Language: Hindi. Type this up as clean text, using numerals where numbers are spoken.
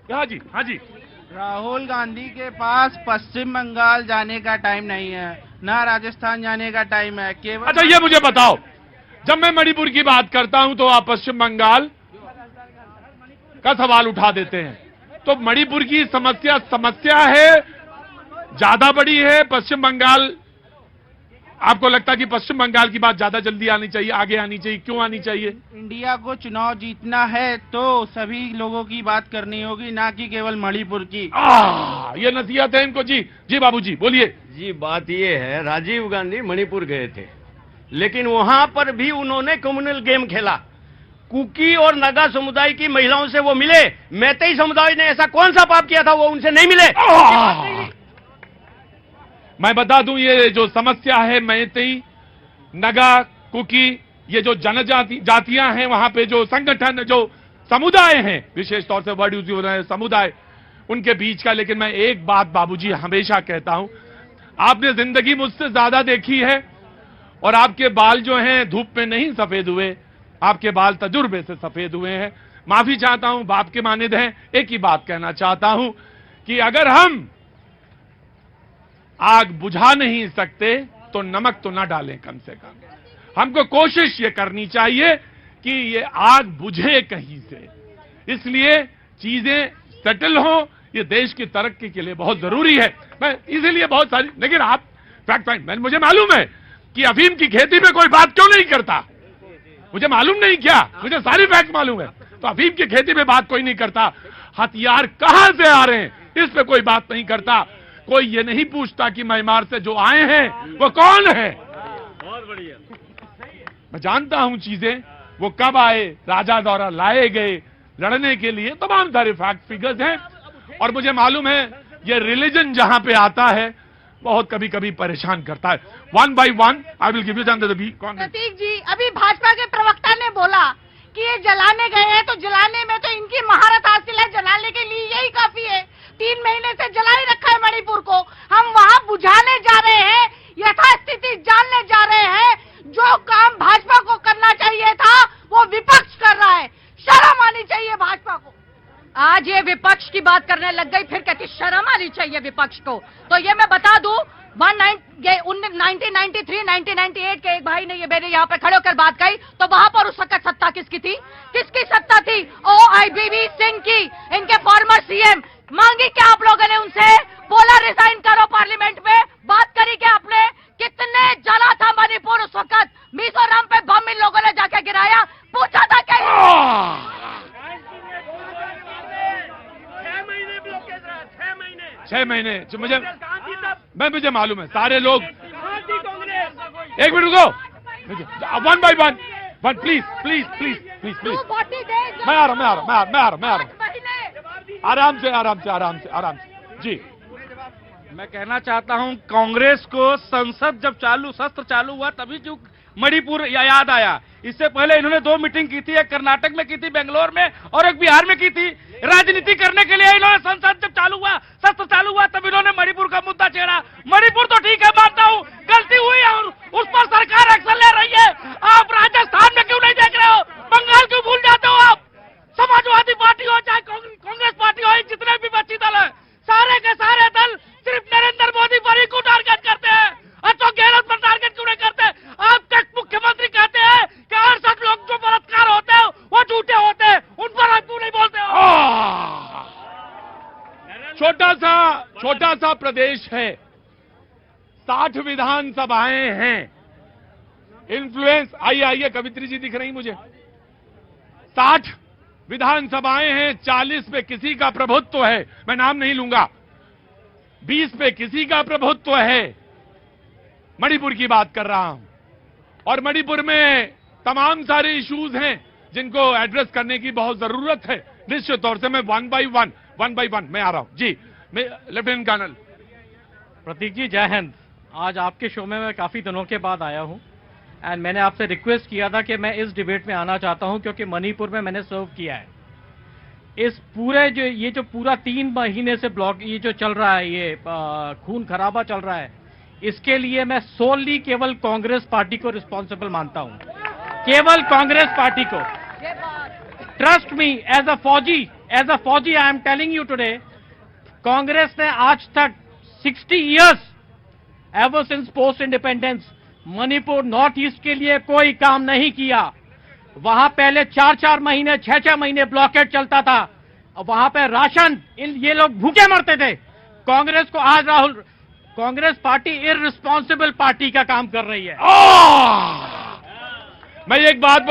हाँ जी, हाँ जी। राहुल गांधी के पास पश्चिम बंगाल जाने का टाइम नहीं है, ना राजस्थान जाने का टाइम है, केवल। अच्छा ये मुझे बताओ, जब मैं मणिपुर की बात करता हूं तो आप पश्चिम बंगाल का सवाल उठा देते हैं। तो मणिपुर की समस्या समस्या है, ज्यादा बड़ी है। पश्चिम बंगाल, आपको लगता है कि पश्चिम बंगाल की बात ज्यादा जल्दी आनी चाहिए, आगे आनी चाहिए? क्यों आनी चाहिए? इंडिया को चुनाव जीतना है तो सभी लोगों की बात करनी होगी, ना कि केवल मणिपुर की। ये नसीहत है इनको। जी जी बाबूजी बोलिए। जी बात ये है, राजीव गांधी मणिपुर गए थे, लेकिन वहां पर भी उन्होंने कम्युनल गेम खेला। कुकी और नागा समुदाय की महिलाओं से वो मिले। मैतेई समुदाय ने ऐसा कौन सा पाप किया था वो उनसे नहीं मिले। मैं बता दूं, ये जो समस्या है मैतेई, नगा, कुकी, ये जो जनजाति जातियां हैं, वहां पे जो संगठन, जो समुदाय हैं, विशेष तौर से वर्ड यूज हो रहा है समुदाय, उनके बीच का। लेकिन मैं एक बात बाबूजी हमेशा कहता हूं, आपने जिंदगी मुझसे ज्यादा देखी है और आपके बाल जो हैं धूप में नहीं सफेद हुए, आपके बाल तजुर्बे से सफेद हुए हैं। माफी चाहता हूं, बाप के मानिद हैं। एक ही बात कहना चाहता हूं कि अगर हम आग बुझा नहीं सकते तो नमक तो ना डालें कम से कम। हमको कोशिश ये करनी चाहिए कि ये आग बुझे कहीं से। इसलिए चीजें सेटल हो, ये देश की तरक्की के लिए बहुत जरूरी है। मैं इसीलिए बहुत सारी, लेकिन आप फैक्ट मुझे मालूम है कि अफीम की खेती में कोई बात क्यों नहीं करता। मुझे मालूम नहीं क्या, मुझे सारी फैक्ट मालूम है। तो अफीम की खेती में बात कोई नहीं करता। हथियार कहां से आ रहे हैं इस पे कोई बात नहीं करता। कोई ये नहीं पूछता कि म्यांमार से जो आए हैं वो कौन है। बहुत बढ़िया। मैं जानता हूं चीजें, वो कब आए, राजा द्वारा लाए गए लड़ने के लिए, तमाम सारे फैक्ट फिगर्स हैं। और मुझे मालूम है ये रिलीजन जहां पे आता है बहुत कभी कभी परेशान करता है। One by one I will give you Prateek ji, अभी भाजपा के प्रवक्ता ने बोला कि ये जलाने गए हैं, तो जलाने में तो इनकी महारत हासिल है, जलाने के लिए यही काफी है। 3 महीने से जला ही रखा है मणिपुर को। हम वहाँ बुझाने जा रहे हैं, यथास्थिति जानने जा रहे हैं। जो काम भाजपा को करना चाहिए था वो विपक्ष कर रहा है। शर्म आनी चाहिए भाजपा को। आज ये विपक्ष की बात करने लग गई, फिर कहती शर्म आनी चाहिए विपक्ष को। तो ये मैं बता दूं, 1993, 1998 के एक भाई ने ये मेरे यहाँ पे खड़े होकर बात कही, तो वहां पर उस वक्त सत्ता किसकी थी? किसकी सत्ता थी? OIBB सिंह की, इनके फॉर्मर सीएम। मांगी क्या आप लोगों ने उनसे? बोला रिजाइन करो पार्लियामेंट में। बात करी क्या आपने? कितने जला था मणिपुर उस वक्त? मिजोरम पे बम इन लोगों ने जाके गिराया, पूछा था क्या? 6 महीने मुझे मालूम है सारे लोग। एक मिनट रुको, one by one, please please please please please. मैं आ रहा हूँ। आराम से जी। मैं कहना चाहता हूं, कांग्रेस को संसद जब सत्र चालू हुआ तभी जो मणिपुर याद आया। इससे पहले इन्होंने 2 मीटिंग की थी, एक कर्नाटक में की थी बेंगलोर में, और एक बिहार में की थी। राजनीति करने के लिए इन्होंने संसद जब सत्र चालू हुआ तब इन्होंने मणिपुर का मुद्दा छेड़ा। मणिपुर तो ठीक है, मानता हूं गलती हुई है और उस पर सरकार एक्शन ले रही है। आप राजस्थान में क्यों नहीं देख रहे हो? बंगाल क्यों भूल जाते हो आप? समाजवादी पार्टी हो चाहे कांग्रेस पार्टी हो, जितने भी विपक्षी दल है, सारे के सारे दल सिर्फ नरेंद्र मोदी पर ही क्यों टारगेट करते हैं? अशोक गहलोत पर टारगेट क्यों नहीं करते? आप मुख्यमंत्री कहते हैं कि 68 लोग जो बलात्कार होते हैं वो झूठे होते हैं, उन पर आप क्यों नहीं बोलते हो? छोटा सा प्रदेश है, 60 विधानसभाएं हैं। इन्फ्लुएंस, आइए कवित्री जी दिख रही मुझे। 60 विधानसभाएं हैं, 40 पे किसी का प्रभुत्व है, मैं नाम नहीं लूंगा। 20 पे किसी का प्रभुत्व है। मणिपुर की बात कर रहा हूं, और मणिपुर में तमाम सारे इश्यूज हैं जिनको एड्रेस करने की बहुत जरूरत है। निश्चित तौर से मैं वन बाय वन मैं आ रहा हूं। जी, मैं लेफ्टिनेंट कर्नल। प्रतीक जी जय हिंद। आज आपके शो में मैं काफी दिनों के बाद आया हूं एंड मैंने आपसे रिक्वेस्ट किया था कि मैं इस डिबेट में आना चाहता हूं क्योंकि मणिपुर में मैंने सर्व किया है। इस पूरे जो पूरा 3 महीने से ब्लॉक ये जो चल रहा है, ये खून खराबा चल रहा है, इसके लिए मैं सोलली केवल कांग्रेस पार्टी को रिस्पॉन्सिबल मानता हूं, केवल कांग्रेस पार्टी को। ट्रस्ट मी, एज अ फौजी एज अ फौजी I am telling you today, Congress ने आज तक 60 years ever since post independence Manipur north east के लिए कोई काम नहीं किया। वहां पहले 4-4 महीने 6-6 महीने ब्लॉकेट चलता था, वहां पे राशन ये लोग भूखे मरते थे। कांग्रेस को आज कांग्रेस पार्टी इररिस्पॉन्सिबल पार्टी का काम कर रही है। मैं एक बात